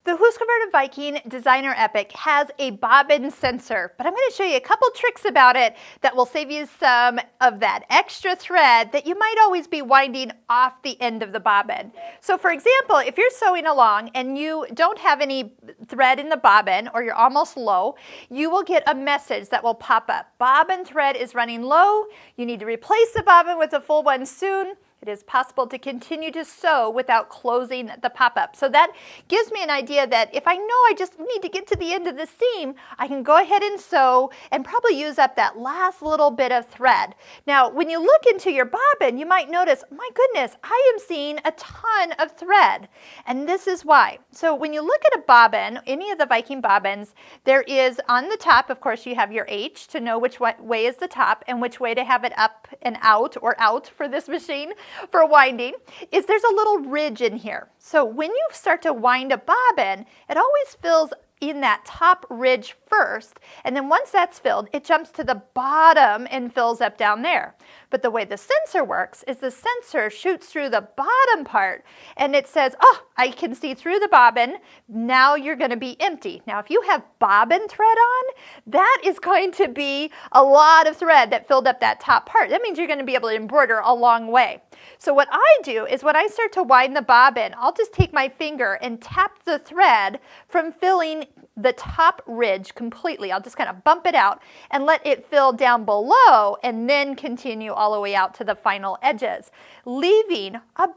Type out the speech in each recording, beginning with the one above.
The Husqvarna Viking Designer Epic has a bobbin sensor, but I'm going to show you a couple tricks about it that will save you some of that extra thread that you might always be winding off the end of the bobbin. So for example, if you're sewing along and you don't have any thread in the bobbin or you're almost low, you will get a message that will pop up. Bobbin thread is running low. You need to replace the bobbin with a full one soon. It is possible to continue to sew without closing the pop-up. So that gives me an idea that if I know I just need to get to the end of the seam, I can go ahead and sew and probably use up that last little bit of thread. Now, when you look into your bobbin, you might notice, my goodness, I am seeing a ton of thread. And this is why. So when you look at a bobbin, any of the Viking bobbins, there is on the top, of course, you have your H to know which way is the top and which way to have it up and out or out for this machine. For winding, is there's a little ridge in here. So when you start to wind a bobbin, it always fills in that top ridge first, and then once that's filled, it jumps to the bottom and fills up down there. But the way the sensor works is the sensor shoots through the bottom part and it says, oh, I can see through the bobbin, now you're going to be empty. Now if you have bobbin thread on, that is going to be a lot of thread that filled up that top part. That means you're going to be able to embroider a long way. So what I do is when I start to wind the bobbin, I'll just take my finger and tap the thread from filling the top ridge completely. I'll just kind of bump it out and let it fill down below and then continue all the way out to the final edges, leaving about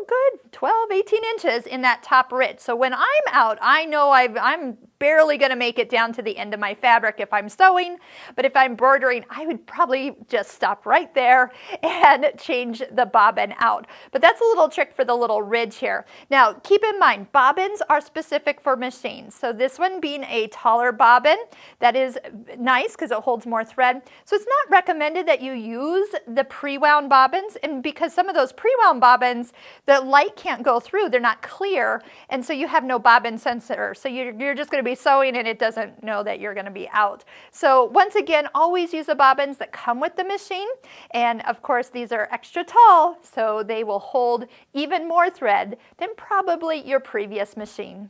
good 12, 18 inches in that top ridge. So when I'm out, I know I'm barely going to make it down to the end of my fabric if I'm sewing, but if I'm embroidering, I would probably just stop right there and change the bobbin out. But that's a little trick for the little ridge here. Now, keep in mind, bobbins are specific for machines. So this one being a taller bobbin, that is nice because it holds more thread. So it's not recommended that you use the pre-wound bobbins, and because some of those pre-wound bobbins, the light can't go through, they're not clear, and so you have no bobbin sensor. So you're just going to be sewing and it doesn't know that you're going to be out. So once again, always use the bobbins that come with the machine, and of course these are extra tall, so they will hold even more thread than probably your previous machine.